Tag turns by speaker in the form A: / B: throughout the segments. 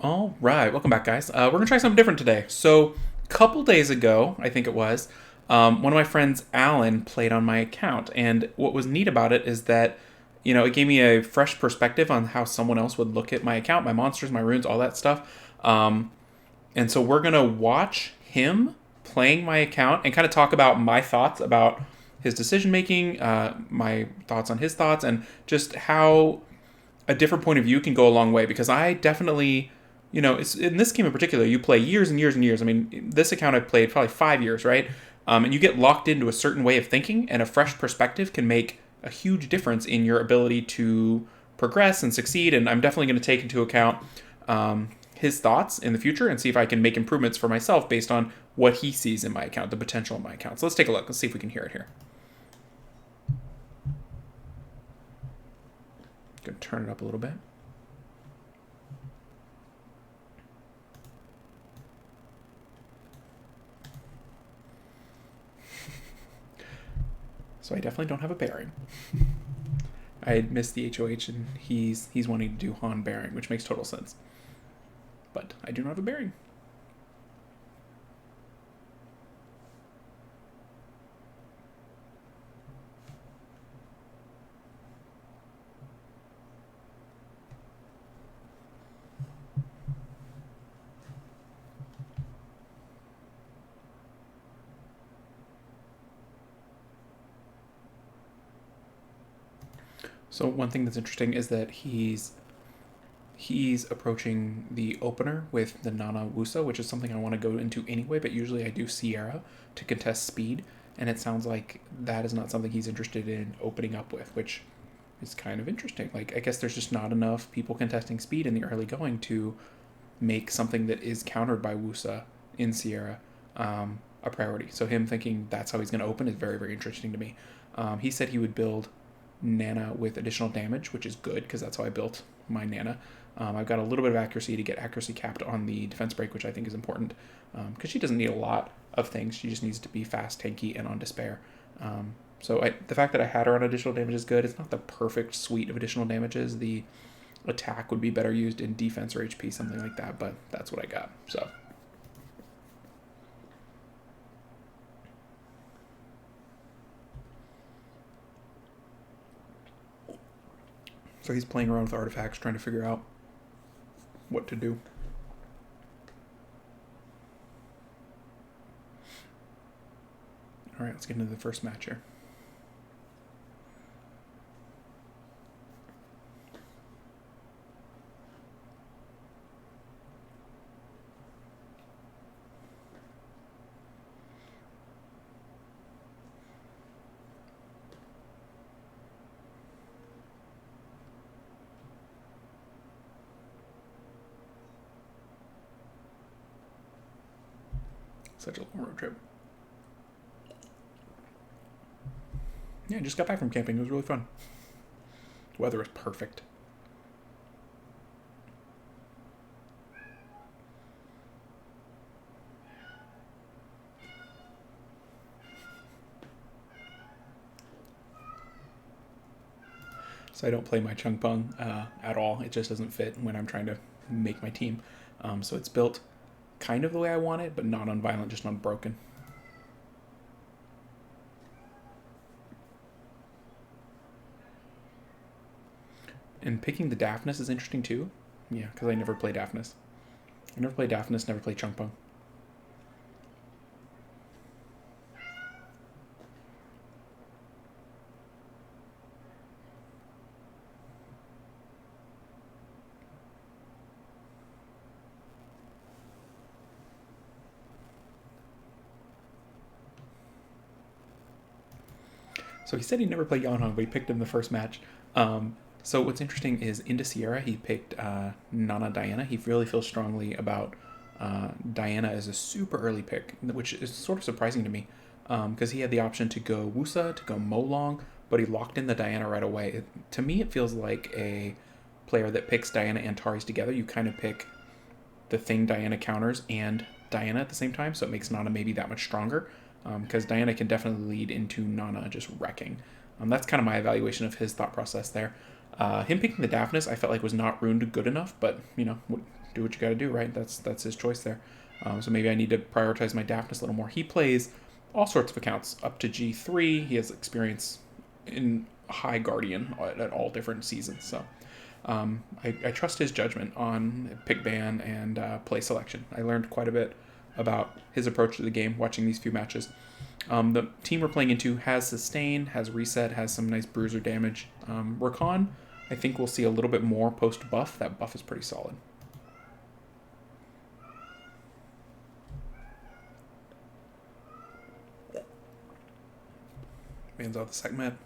A: All right, welcome back, guys. We're gonna try something different today. So, a couple days ago, I think it was, one of my friends, Alan, played on my account, and what was neat about it is that, it gave me a fresh perspective on how someone else would look at my account, my monsters, my runes, all that stuff. And so we're gonna watch him playing my account and kind of talk about my thoughts about his decision making, my thoughts on his thoughts, and just how a different point of view can go a long way. Because I definitely, it's, in this game in particular, you play years and years and years. I mean, this account I've played probably 5 years, right? And you get locked into a certain way of thinking, and a fresh perspective can make a huge difference in your ability to progress and succeed. And I'm definitely going to take into account his thoughts in the future and see if I can make improvements for myself based on what he sees in my account, the potential in my account. So let's take a look. Let's see if we can hear it here. Going to turn it up a little bit. So I definitely don't have a bearing. I had missed the HOH, and he's wanting to do Han bearing, which makes total sense. But I do not have a bearing. So one thing that's interesting is that he's approaching the opener with the Nana Wusa, which is something I want to go into anyway, but usually I do Sierra to contest speed, and it sounds like that is not something he's interested in opening up with, which is kind of interesting. Like, I guess there's just not enough people contesting speed in the early going to make something that is countered by Wusa in Sierra a priority. So him thinking that's how he's going to open is very, very interesting to me. He said he would build Nana with additional damage, which is good because that's how I built my Nana. I've got a little bit of accuracy to get accuracy capped on the defense break, which I think is important because she doesn't need a lot of things. She just needs to be fast, tanky, and on despair. So the fact that I had her on additional damage is good. It's not the perfect suite of additional damages. The attack would be better used in defense or HP, something like that, but that's what I got. So he's playing around with artifacts, trying to figure out what to do. All right, let's get into the first match here. Such a long road trip. Yeah, I just got back from camping. It was really fun. The weather was perfect. So I don't play my Chung Pung at all. It just doesn't fit when I'm trying to make my team. So it's built kind of the way I want it, but not on violent, just on broken. And picking the Daphnis is interesting too. Yeah, because I never play Daphnis. I never play Daphnis, never play Chung Pung. So he said he never played Yanhong, but he picked him the first match. So what's interesting is into Sierra, he picked Nana Diana. He really feels strongly about Diana as a super early pick, which is sort of surprising to me because he had the option to go Wusa, to go Molong, but he locked in the Diana right away. To me, it feels like a player that picks Diana and Taris together. You kind of pick the thing Diana counters and Diana at the same time, so it makes Nana maybe that much stronger because Diana can definitely lead into Nana just wrecking. That's kind of my evaluation of his thought process there. Him picking the Daphnis, I felt like was not ruined good enough, but do what you got to do, right? That's his choice there. So maybe I need to prioritize my Daphnis a little more. He plays all sorts of accounts up to G3. He has experience in High Guardian at all different seasons. So I trust his judgment on pick ban and play selection. I learned quite a bit about his approach to the game watching these few matches. The team we're playing into has sustain, has reset, has some nice bruiser damage. Rakan, I think we'll see a little bit more post buff. That buff is pretty solid. Bans out the segment.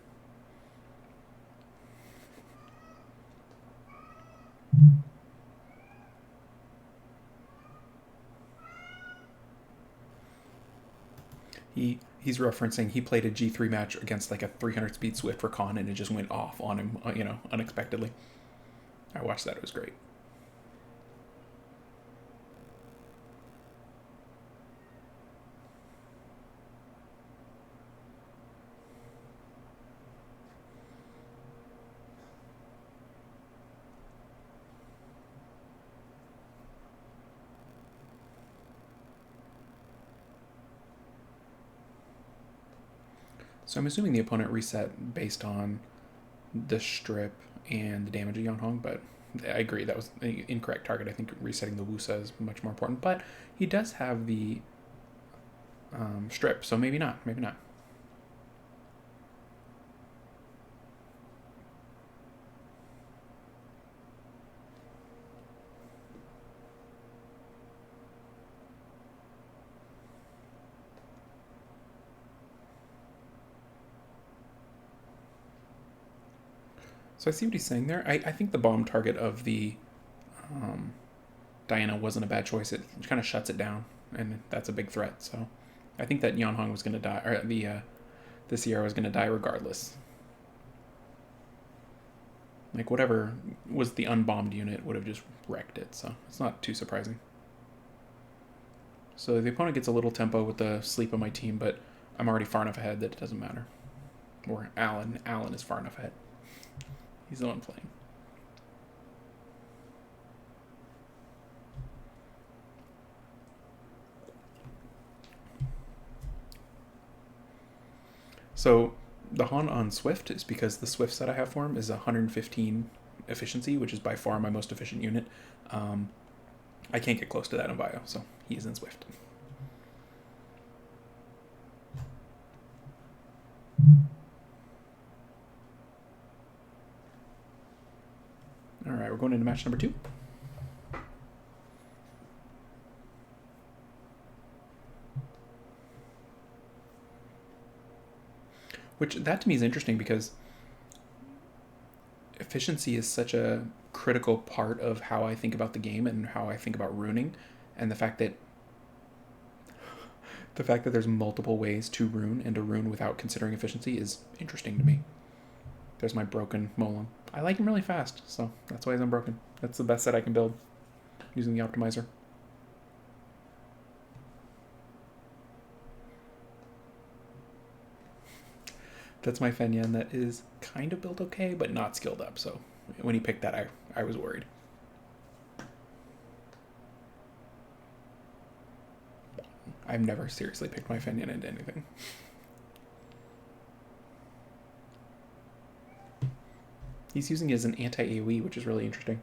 A: He's referencing he played a G3 match against like a 300 speed Swift Rakan and it just went off on him, unexpectedly. I watched that. It was great. So I'm assuming the opponent reset based on the strip and the damage of Yonhong, but I agree that was the incorrect target. I think resetting the Wusa is much more important, but he does have the strip, so maybe not. Maybe not. So I see what he's saying there. I think the bomb target of the Diana wasn't a bad choice. It kind of shuts it down, and that's a big threat. So I think that Yanhong was going to die, or the Sierra was going to die regardless. Like whatever was the unbombed unit would have just wrecked it. So it's not too surprising. So the opponent gets a little tempo with the sleep of my team, but I'm already far enough ahead that it doesn't matter. Or Alan is far enough ahead. He's the one playing. So the Han on Swift is because the Swift set I have for him is 115 efficiency, which is by far my most efficient unit. I can't get close to that in Bio, so he's in Swift. All right, we're going into match number 2. Which, that to me is interesting because efficiency is such a critical part of how I think about the game and how I think about runing, and the fact that there's multiple ways to rune and to rune without considering efficiency is interesting to me. There's my broken Molem. I like him really fast, so that's why he's unbroken. That's the best set I can build using the optimizer. That's my Fenyan that is kind of built okay, but not skilled up. So when he picked that, I was worried. I've never seriously picked my Fenyan into anything. He's using it as an anti-AoE, which is really interesting.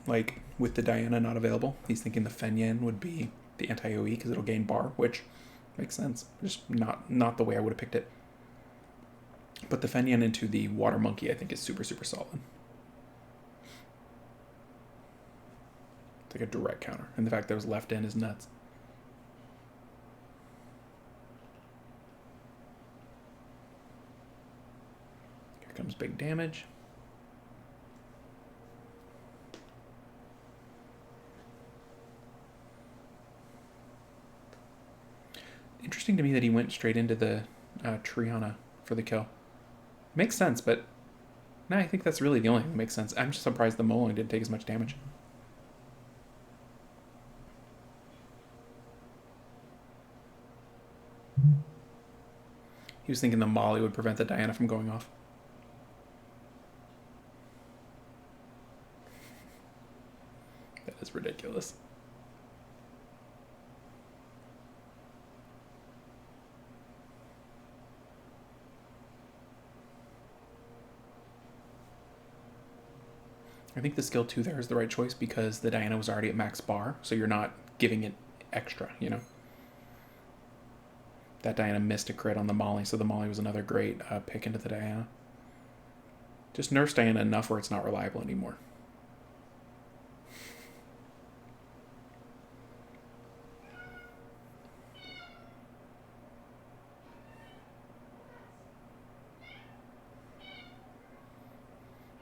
A: Like, with the Diana not available, he's thinking the Fenyan would be the anti-AoE because it'll gain bar, which makes sense. Just not the way I would have picked it. But the Fenyan into the Water Monkey, I think, is super, super solid. It's like a direct counter. And the fact that it was left in is nuts. Here comes big damage. Interesting to me that he went straight into the Triana for the kill. Makes sense, but no, I think that's really the only thing that makes sense. I'm just surprised the Molang didn't take as much damage. He was thinking the Molly would prevent the Diana from going off. is ridiculous. I think the skill 2 there is the right choice because the Diana was already at max bar, so you're not giving it extra, you know? That Diana missed a crit on the Molly, so the Molly was another great pick into the Diana. Just nerf Diana enough where it's not reliable anymore.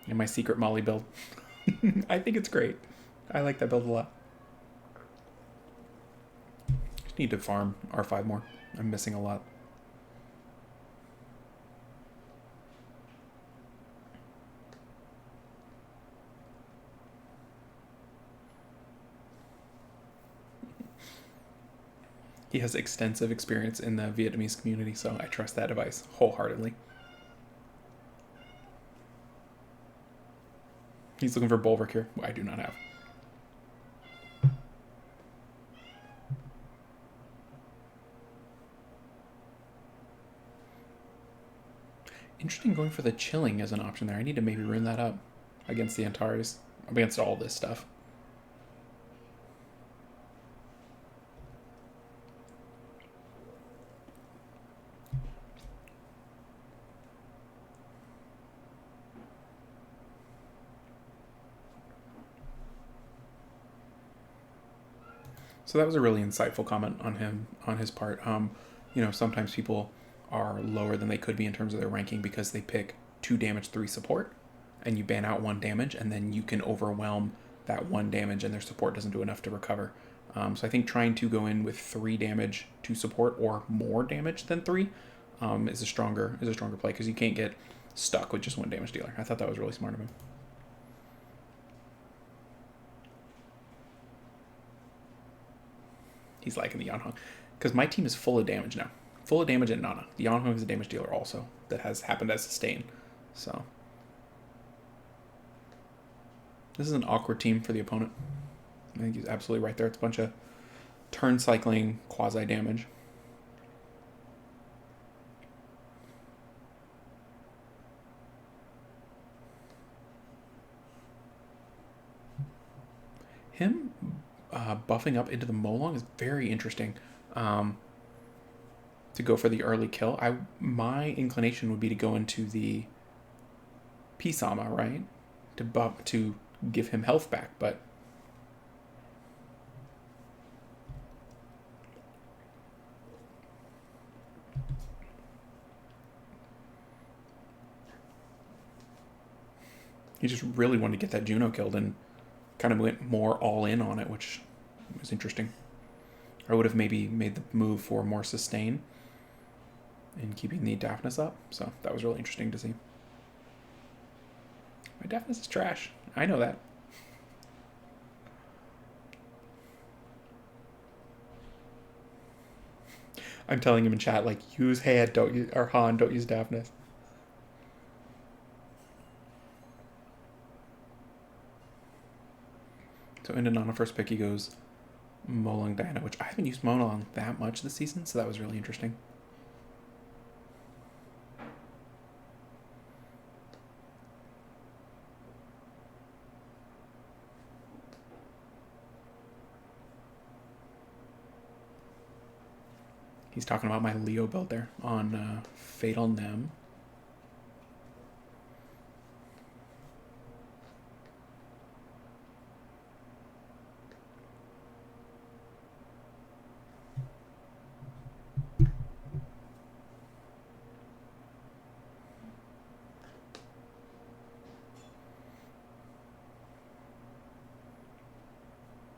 A: And my secret Molly build. I think it's great. I like that build a lot. Just need to farm R5 more. I'm missing a lot. He has extensive experience in the Vietnamese community, so I trust that advice wholeheartedly. He's looking for Bulwark here. I do not have. Interesting going for the chilling as an option there. I need to maybe rune that up against the Antares, against all this stuff. So that was a really insightful comment on his part. You know, sometimes people are lower than they could be in terms of their ranking because they pick 2 damage, 3 support, and you ban out 1 damage, and then you can overwhelm that 1 damage, and their support doesn't do enough to recover. So I think trying to go in with 3 damage to support or more damage than 3 is a stronger play because you can't get stuck with just 1 damage dealer. I thought that was really smart of him. He's liking the Yanhong. Because my team is full of damage now. Full of damage and Nana. The Yanhong is a damage dealer also. That has happened as sustain. So. This is an awkward team for the opponent. I think he's absolutely right there. It's a bunch of turn cycling quasi damage. Him buffing up into the Molong is very interesting. To go for the early kill, my inclination would be to go into the Pisama, right? To give him health back, but he just really wanted to get that Juno killed and kind of went more all in on it, which was interesting. I would have maybe made the move for more sustain and keeping the Daphnis up, so that was really interesting to see. My Daphnis is trash. I know that. I'm telling him in chat, like, use Head, don't use, or Han, don't use Daphnis. So into Nana first pick, he goes Molong Diana, which I haven't used Molong that much this season, so that was really interesting. He's talking about my Leo build there on Fatal Nem.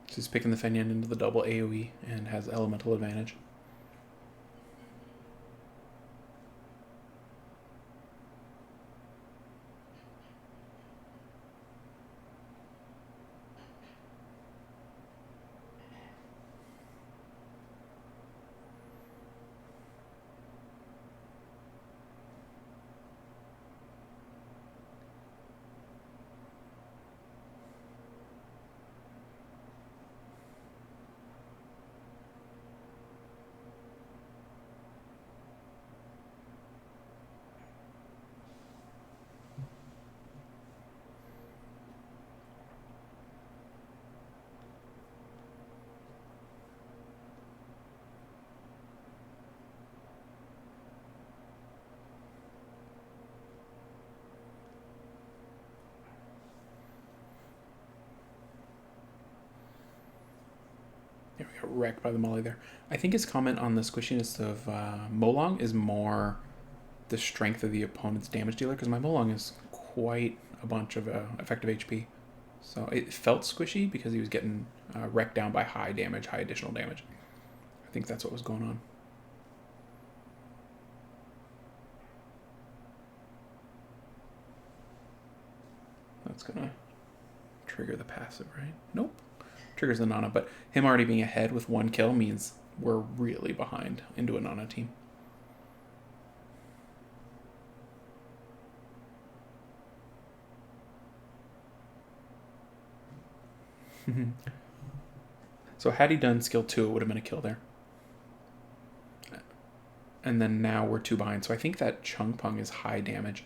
A: So he's picking the Fenyan into the double AoE and has elemental advantage. Got wrecked by the molly there. I think his comment on the squishiness of Molong is more the strength of the opponent's damage dealer, because my Molong is quite a bunch of effective HP. So it felt squishy because he was getting wrecked down by high damage, high additional damage. I think that's what was going on. That's gonna trigger the passive, right? Nope. Triggers the Nana, but him already being ahead with 1 kill means we're really behind into a Nana team. So had he done skill 2, it would have been a kill there. And then now we're 2 behind. So I think that Chung Pung is high damage.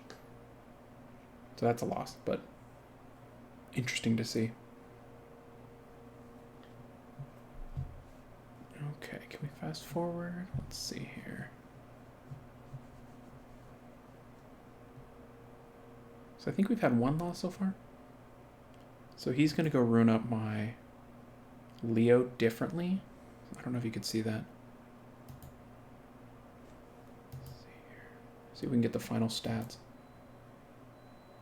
A: So that's a loss, but interesting to see. Okay, can we fast forward? Let's see here. So I think we've had 1 loss so far. So he's going to go rune up my Leo differently. I don't know if you could see that. See if we can get the final stats.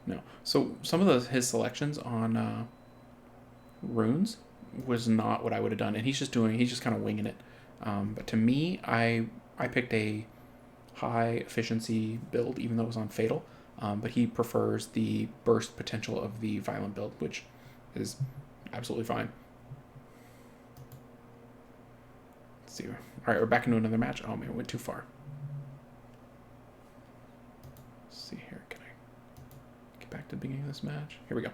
A: No. So some of his selections on runes was not what I would have done, and he's just kind of winging it. But to me, I picked a high efficiency build, even though it was on fatal. But he prefers the burst potential of the violent build, which is absolutely fine. Let's see. All right, we're back into another match. Oh man, we went too far. Let's see here. Can I get back to the beginning of this match? Here we go.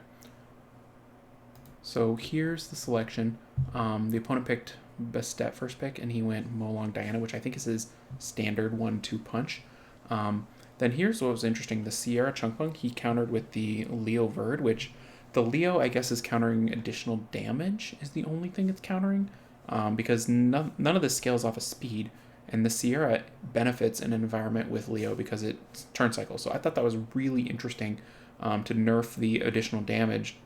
A: So here's the selection. The opponent picked Bastet first pick, and he went Molong Diana, which I think is his standard 1-2 punch. Then here's what was interesting. The Sierra Chunkpung, he countered with the Leo Verd, which the Leo, I guess, is countering additional damage is the only thing it's countering, because none of this scales off of speed, and the Sierra benefits in an environment with Leo because it's turn cycle. So I thought that was really interesting to nerf the additional damage,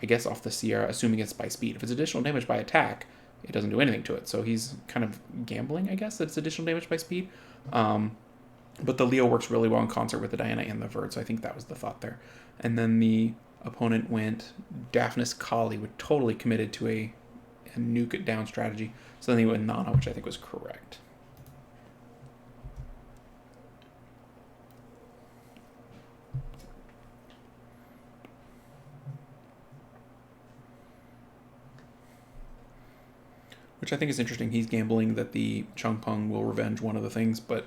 A: I guess, off the Sierra, assuming it's by speed. If it's additional damage by attack, it doesn't do anything to it. So he's kind of gambling, I guess, that it's additional damage by speed. But the Leo works really well in concert with the Diana and the Verd, so I think that was the thought there. And then the opponent went Daphnis Kali, which totally committed to a nuke it down strategy. So then he went Nana, which I think was correct. Which I think is interesting. He's gambling that the Changpeng will revenge one of the things, the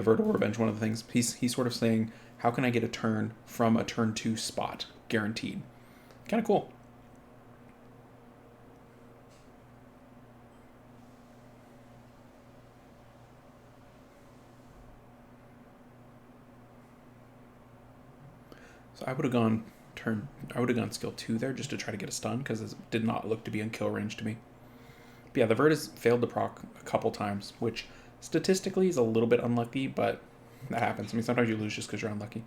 A: Verd will revenge one of the things. He's sort of saying, how can I get a turn from a turn 2 spot guaranteed? Kind of cool. So I would have gone skill 2 there just to try to get a stun, because it did not look to be in kill range to me. But yeah, the Verd has failed to proc a couple times, which statistically is a little bit unlucky, but that happens. I mean, sometimes you lose just because you're unlucky.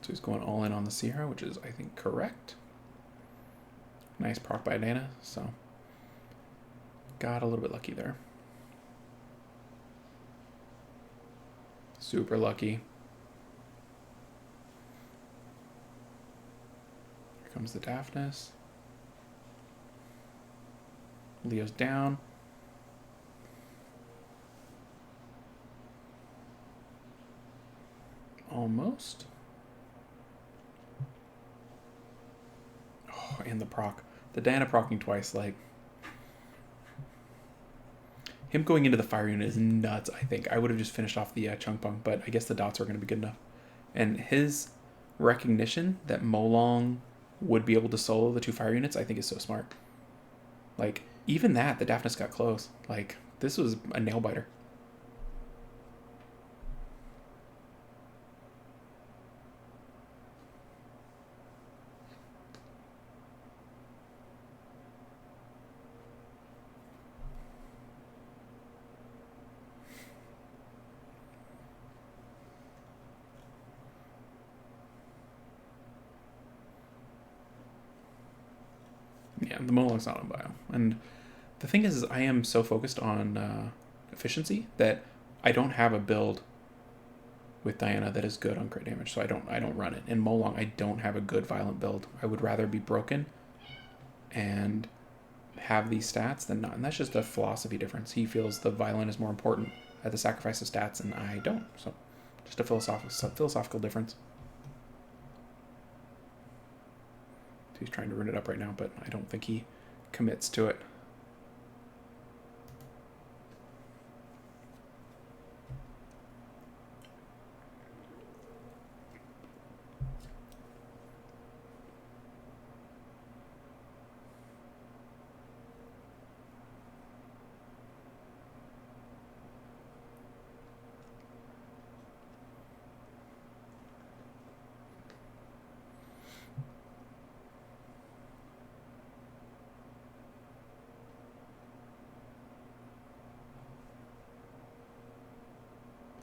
A: So he's going all in on the Sierra, which is, I think, correct. Nice proc by Dana, so got a little bit lucky there. Super lucky. Here comes the Daphnis. Leo's down. Almost. Oh, and the proc. The Diana procking twice, like... Him going into the fire unit is nuts, I think. I would have just finished off the Chungpung, but I guess the dots are going to be good enough. And his recognition that Molong would be able to solo the 2 fire units, I think is so smart. Like, even that, the Daphnis got close. Like, this was a nail-biter. the Molong's not on bio. And the thing is I am so focused on efficiency that I don't have a build with Diana that is good on crit damage, so I don't run it. In Molong, I don't have a good violent build. I would rather be broken and have these stats than not. And that's just a philosophy difference. He feels the violent is more important at the sacrifice of stats, and I don't. So just a philosophical difference. He's trying to run it up right now, but I don't think he commits to it.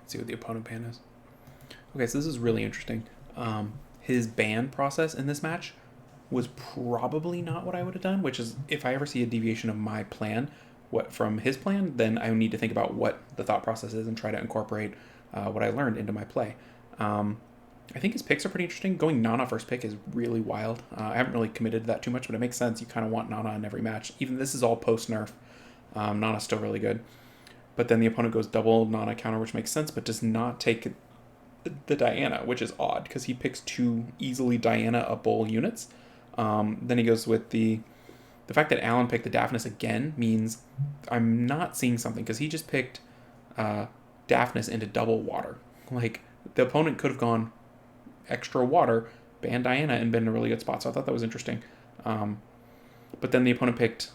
A: See what the opponent ban is. Okay, so this is really interesting. His ban process in this match was probably not what I would have done, which is if I ever see a deviation of my plan from his plan, then I need to think about what the thought process is and try to incorporate what I learned into my play. I think his picks are pretty interesting. Going Nana first pick is really wild. I haven't really committed to that too much, but it makes sense. You kind of want Nana in every match. Even this is all post-nerf. Nana's still really good. But then the opponent goes double Nana counter, which makes sense, but does not take the Diana, which is odd, because he picks two easily Diana-able units. Then he goes with the fact that Alan picked the Daphnis again means I'm not seeing something, because he just picked Daphnis into double water. Like, the opponent could have gone extra water, banned Diana, and been in a really good spot, so I thought that was interesting. But then the opponent picked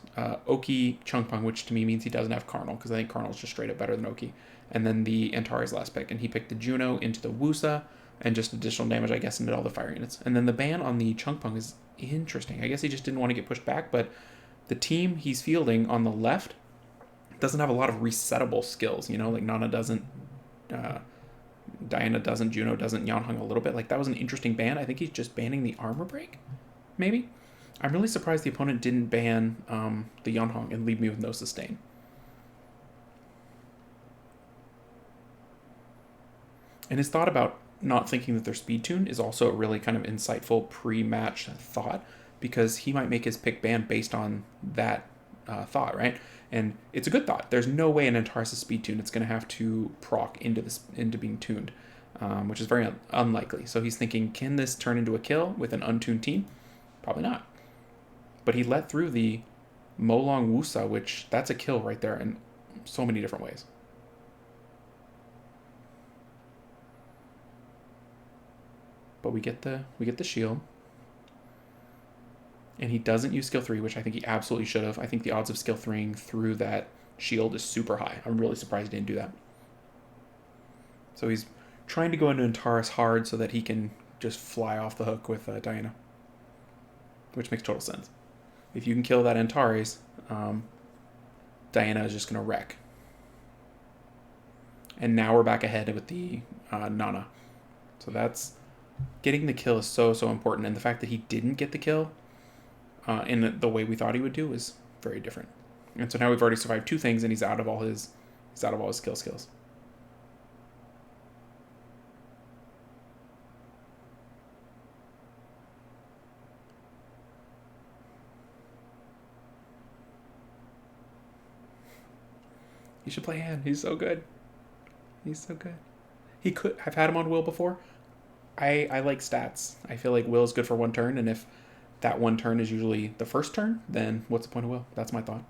A: Oki Chungpung, which to me means he doesn't have Karnal, because I think Karnal's just straight up better than Oki. And then the Antares last pick, and he picked the Juno into the Wusa, and just additional damage, I guess, into all the fire units. And then the ban on the Chungpung is interesting. I guess he just didn't want to get pushed back, but the team he's fielding on the left doesn't have a lot of resettable skills, you know, like Nana doesn't, Diana doesn't, Juno doesn't, Yanhong a little bit. Like, that was an interesting ban. I think he's just banning the armor break, maybe? I'm really surprised the opponent didn't ban the Yanhong and leave me with no sustain. And his thought about not thinking that they're speed tuned is also a really kind of insightful pre-match thought, because he might make his pick ban based on that thought, right? And it's a good thought. There's no way an Antares is speed tuned. It's going to have to proc into being tuned, which is very unlikely. So he's thinking, can this turn into a kill with an untuned team? Probably not. But he let through the Molong Wusa, which that's a kill right there in so many different ways. But we get the shield. And he doesn't use skill 3, which I think he absolutely should have. I think the odds of skill 3ing through that shield is super high. I'm really surprised he didn't do that. So he's trying to go into Antares hard so that he can just fly off the hook with Diana, which makes total sense. If you can kill that Antares, Diana is just going to wreck. And now we're back ahead with the Nana. So that's... Getting the kill is so important. And the fact that he didn't get the kill in the way we thought he would do is very different. And so now we've already survived two things, and he's out of all his skills. You should play Han. He's so good. He's so good. I've had him on Will before. I like stats. I feel like Will is good for one turn, and if that one turn is usually the first turn, then what's the point of Will? That's my thought.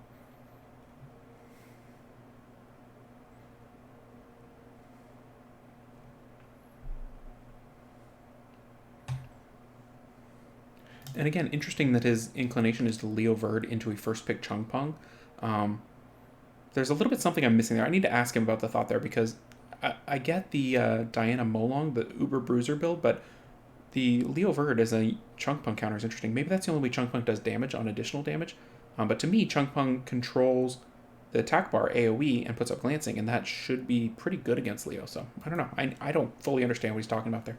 A: And again, interesting that his inclination is to Leo Verd into a first pick Chungpung. There's a little bit something I'm missing there. I need to ask him about the thought there, because I get the Diana Molong, the Uber Bruiser build, but the Leo Verd as a Chungpung counter is interesting. Maybe that's the only way Chungpung does damage on additional damage. But to me, Chungpung controls the attack bar AoE and puts up glancing, and that should be pretty good against Leo. So I don't know. I don't fully understand what he's talking about there.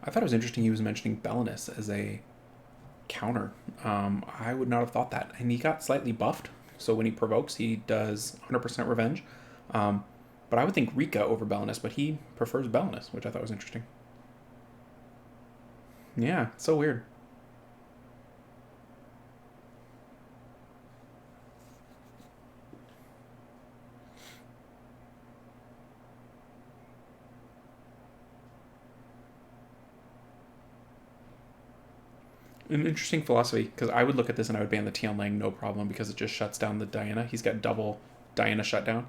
A: I thought it was interesting he was mentioning Belinus as a counter. I would not have thought that. And he got slightly buffed, so when he provokes, he does 100% revenge. Um, but I would think Rika over Belinus, but he prefers Belinus, which I thought was interesting. Yeah, it's so weird. An interesting philosophy, because I would look at this and I would ban the Tian Lang no problem because it just shuts down the Diana. He's got double Diana shutdown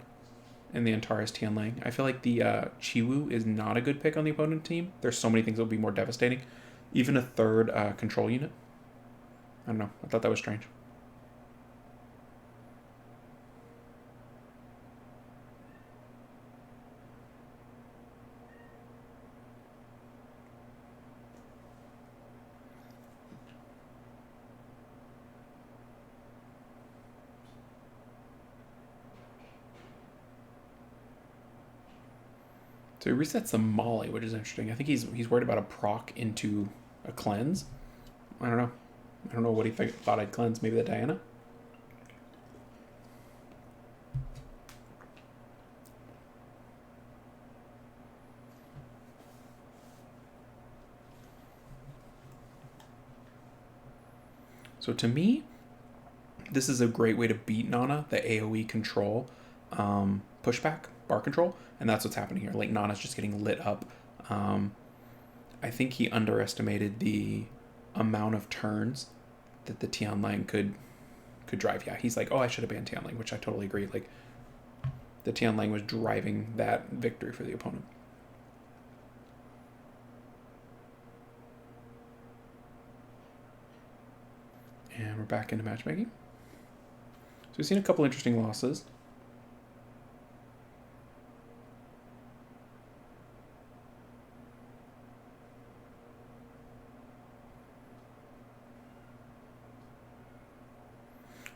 A: and the Antares Tian Lang. I feel like the Chiwu is not a good pick on the opponent team. There's so many things that would be more devastating. Even a third control unit. I don't know. I thought that was strange. So he resets the Molly, which is interesting. I think he's worried about a proc into a cleanse. I don't know. I don't know what he thought I'd cleanse. Maybe the Diana? So to me, this is a great way to beat Nana, the AoE control pushback, bar control, and that's what's happening here. Like, Nana's just getting lit up. Um, I think he underestimated the amount of turns that the Tian Lang could drive. Yeah, he's like, oh, I should have banned Tian Lang, which I totally agree. Like, the Tian Lang was driving that victory for the opponent. And we're back into matchmaking. So we've seen a couple interesting losses.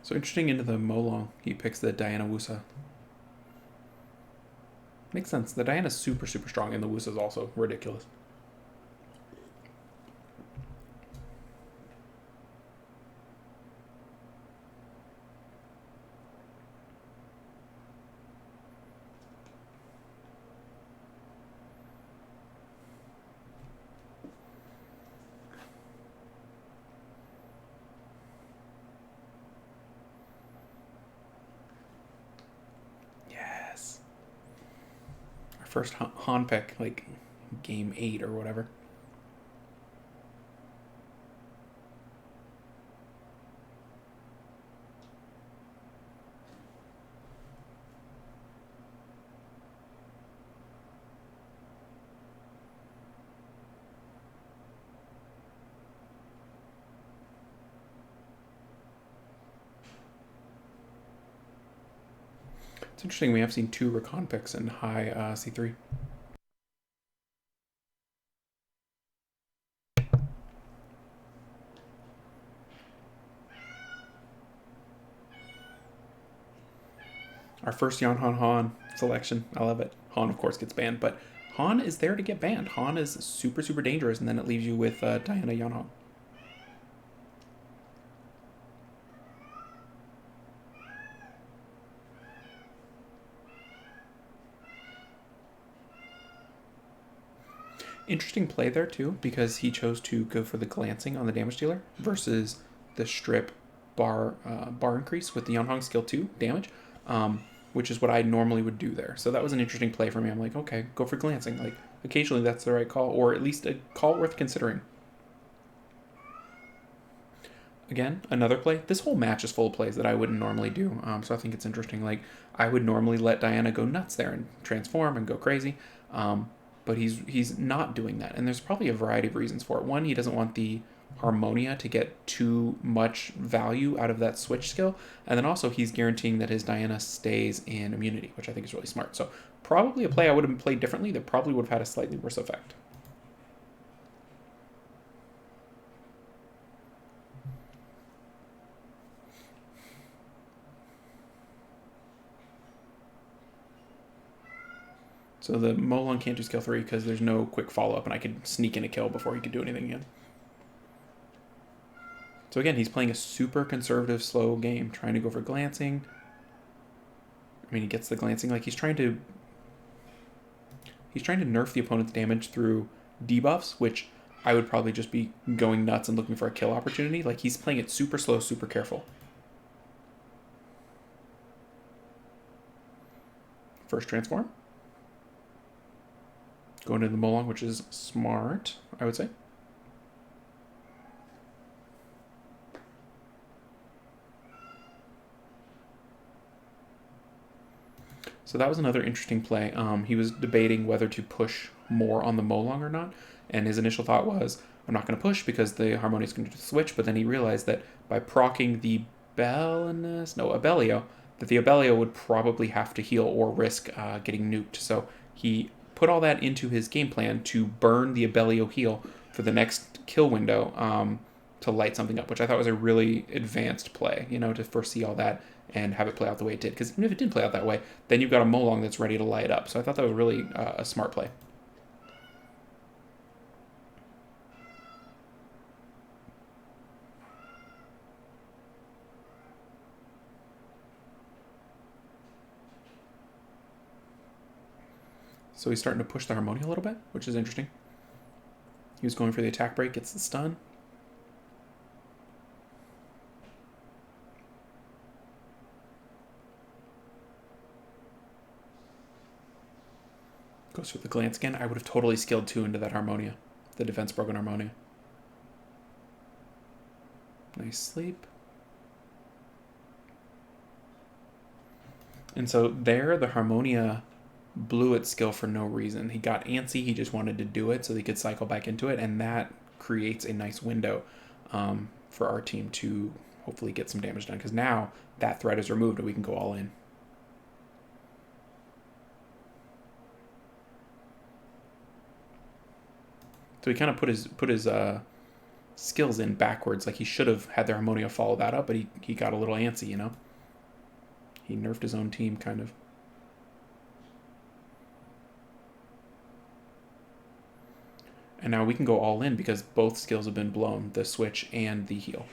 A: So interesting into the Molong, he picks the Diana Wusa. Makes sense. The Diana's super, super strong, and the Wusa's also ridiculous. Yes. Our first Han pick, like game 8 or whatever. It's interesting, we have seen 2 Recon picks in high C3. Our first Yan Han Han selection. I love it. Han, of course, gets banned, but Han is there to get banned. Han is super, super dangerous, and then it leaves you with Diana Yan Han. Interesting play there, too, because he chose to go for the glancing on the damage dealer versus the strip bar increase with the Yan Han skill 2 damage. Which is what I normally would do there. So that was an interesting play for me. I'm like, okay, go for glancing. Like, occasionally that's the right call, or at least a call worth considering. Again, another play. This whole match is full of plays that I wouldn't normally do. So I think it's interesting. Like, I would normally let Diana go nuts there and transform and go crazy. But he's not doing that. And there's probably a variety of reasons for it. One, he doesn't want the Harmonia to get too much value out of that switch skill, and then also he's guaranteeing that his Diana stays in immunity, which I think is really smart. So probably a play I would have played differently that probably would have had a slightly worse effect. So the Molong can't do skill 3 because there's no quick follow-up, and I could sneak in a kill before he could do anything again. So again, he's playing a super conservative, slow game, trying to go for glancing. I mean, he gets the glancing. Like, he's trying to nerf the opponent's damage through debuffs, which I would probably just be going nuts and looking for a kill opportunity. Like, he's playing it super slow, super careful. First transform. Going into the Molong, which is smart, I would say. So that was another interesting play. He was debating whether to push more on the Molong or not, and his initial thought was, I'm not going to push because the Harmonia is going to do the switch, but then he realized that by proccing the Abellio, that the Abellio would probably have to heal or risk getting nuked. So he put all that into his game plan to burn the Abellio heal for the next kill window to light something up, which I thought was a really advanced play, to foresee all that and have it play out the way it did. Because even if it didn't play out that way, then you've got a Molong that's ready to light up. So I thought that was really a smart play. So he's starting to push the Harmonia a little bit, which is interesting. He was going for the attack break, gets the stun. Goes for the glance again. I would have totally skilled 2 into that Harmonia. The defense broken Harmonia. Nice sleep. And so there, the Harmonia blew its skill for no reason. He got antsy. He just wanted to do it so he could cycle back into it. And that creates a nice window for our team to hopefully get some damage done. Because now that threat is removed and we can go all in. So he kind of put his skills in backwards. Like, he should have had the Harmonia follow that up, but he got a little antsy, He nerfed his own team, kind of. And now we can go all in because both skills have been blown, the switch and the heal.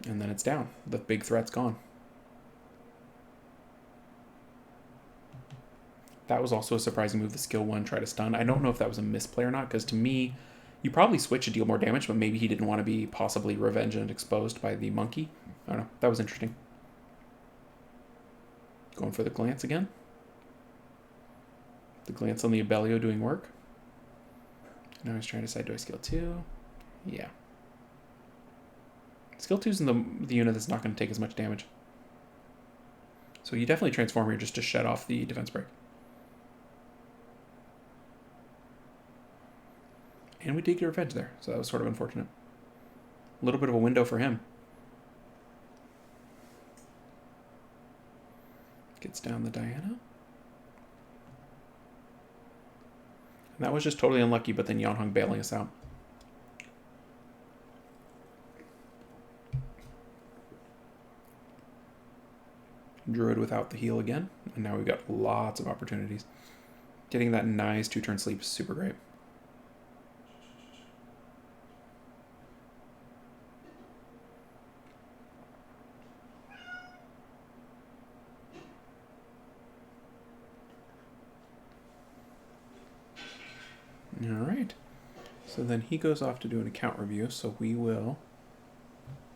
A: And then it's down. The big threat's gone. That was also a surprising move, the skill 1, try to stun. I don't know if that was a misplay or not, because to me, you probably switch to deal more damage, but maybe he didn't want to be possibly revenged and exposed by the monkey. I don't know. That was interesting. Going for the glance again. The glance on the Abellio doing work. Now he's trying to decide, do I skill 2? Yeah. Skill 2's in the unit that's not going to take as much damage. So you definitely transform here just to shut off the defense break. And we did get revenge there, so that was sort of unfortunate. A little bit of a window for him. Gets down the Diana. And that was just totally unlucky, but then Yanhong bailing us out. Druid without the heal again, and now we've got lots of opportunities. Getting that nice 2-turn sleep is super great. Alright, so then he goes off to do an account review, so we will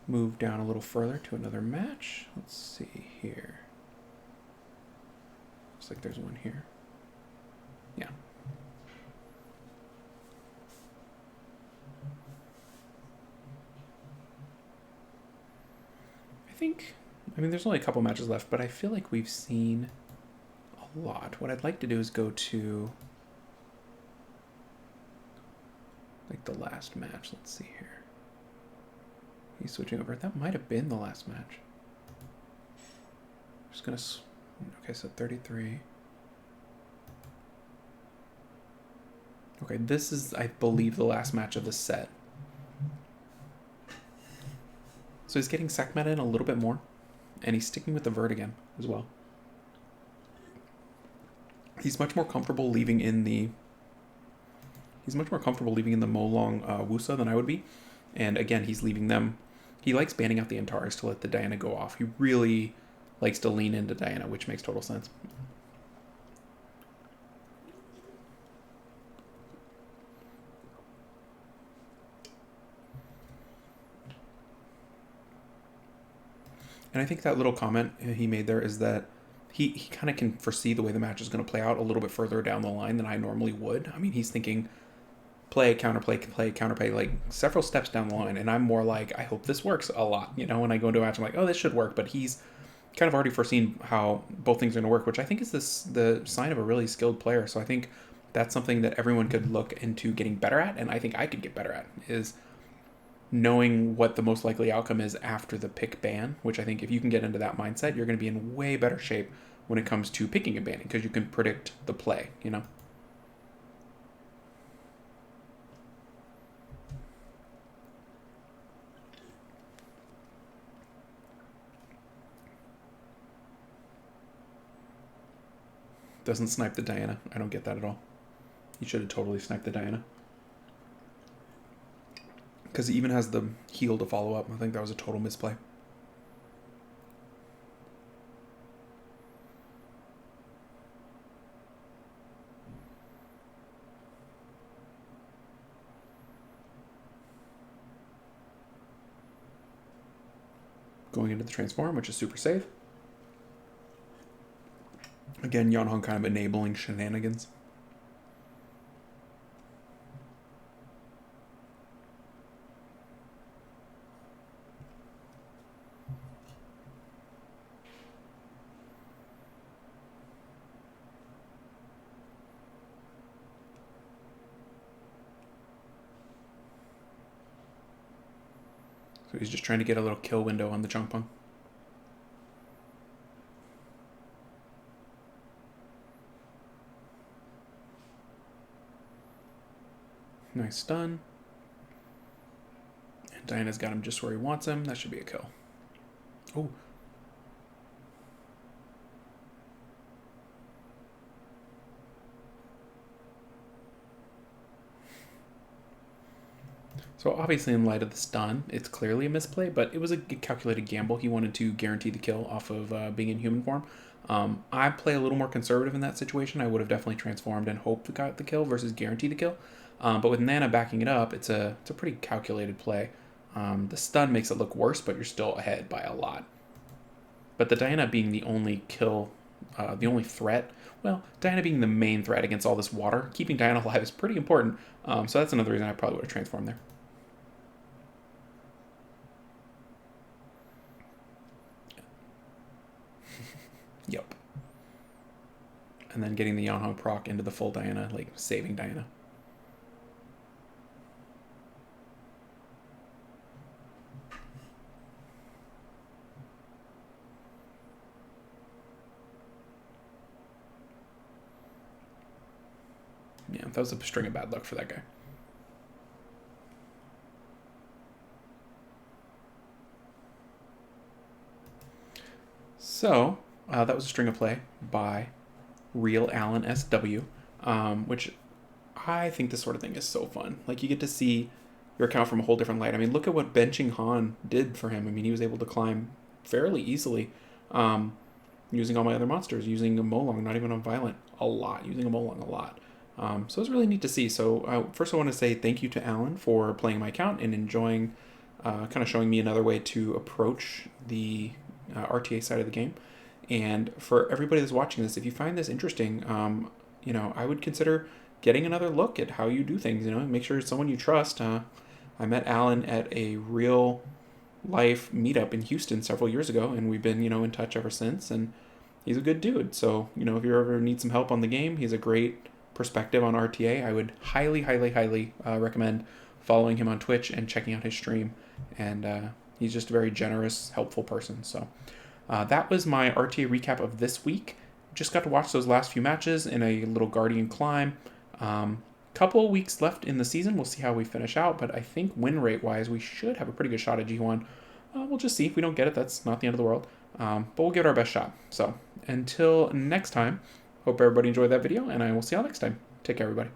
A: move down a little further to another match. Let's see here. Looks like there's one here. Yeah. I mean, there's only a couple matches left, but I feel like we've seen a lot. What I'd like to do is go to like the last match. Let's see here. He's switching over. That might have been the last match. I'm just gonna. Okay, so 33. Okay, this is, I believe, the last match of the set. So he's getting Sekhmet in a little bit more, and he's sticking with the Vert again as well. He's much more comfortable leaving in the Molong Wusa than I would be. And again, he's leaving them. He likes banning out the Antares to let the Diana go off. He really likes to lean into Diana, which makes total sense. And I think that little comment he made there is that he kind of can foresee the way the match is going to play out a little bit further down the line than I normally would. I mean, he's thinking play, counterplay, like several steps down the line. And I'm more like, I hope this works a lot. When I go into a match, I'm like, oh, this should work. But he's kind of already foreseen how both things are going to work, which I think is the sign of a really skilled player. So I think that's something that everyone could look into getting better at. And I think I could get better at is knowing what the most likely outcome is after the pick ban, which I think if you can get into that mindset, you're going to be in way better shape when it comes to picking and banning because you can predict the play. Doesn't snipe the Diana. I don't get that at all. He should have totally sniped the Diana. Because he even has the heal to follow up. I think that was a total misplay. Going into the transform, which is super safe. Again, Yanhong kind of enabling shenanigans. So he's just trying to get a little kill window on the Chongpeng. Nice stun. And Diana's got him just where he wants him. That should be a kill. Oh. So obviously in light of the stun, it's clearly a misplay, but it was a calculated gamble. He wanted to guarantee the kill off of being in human form. I play a little more conservative in that situation. I would have definitely transformed and hoped to got the kill versus guarantee the kill. But with Nana backing it up, it's a pretty calculated play. The stun makes it look worse, but you're still ahead by a lot. But the Diana being the only kill, the only threat, well, Diana being the main threat against all this water, keeping Diana alive is pretty important. So that's another reason I probably would have transformed there. Yep. And then getting the Yanhong proc into the full Diana, like saving Diana. Yeah, that was a string of bad luck for that guy. So, that was a string of play by Real Alan SW, which I think this sort of thing is so fun. Like, you get to see your account from a whole different light. I mean, look at what benching Han did for him. I mean, he was able to climb fairly easily using all my other monsters, using a Molong, not even on Violent, a lot, using a Molong a lot. So it's really neat to see. So first I want to say thank you to Alan for playing my account and enjoying, kind of showing me another way to approach the RTA side of the game. And for everybody that's watching this, if you find this interesting, I would consider getting another look at how you do things. Make sure it's someone you trust. I met Alan at a real life meetup in Houston several years ago, and we've been, in touch ever since. And he's a good dude. So, if you ever need some help on the game, he's a great perspective on RTA. I would highly, highly, highly recommend following him on Twitch and checking out his stream. And he's just a very generous, helpful person. So that was my RTA recap of this week. Just got to watch those last few matches in a little Guardian climb. Couple weeks left in the season. We'll see how we finish out. But I think win rate wise, we should have a pretty good shot at G1. We'll just see. If we don't get it, that's not the end of the world. But we'll give it our best shot. So until next time, Hope everybody enjoyed that video, and I will see y'all next time. Take care, everybody.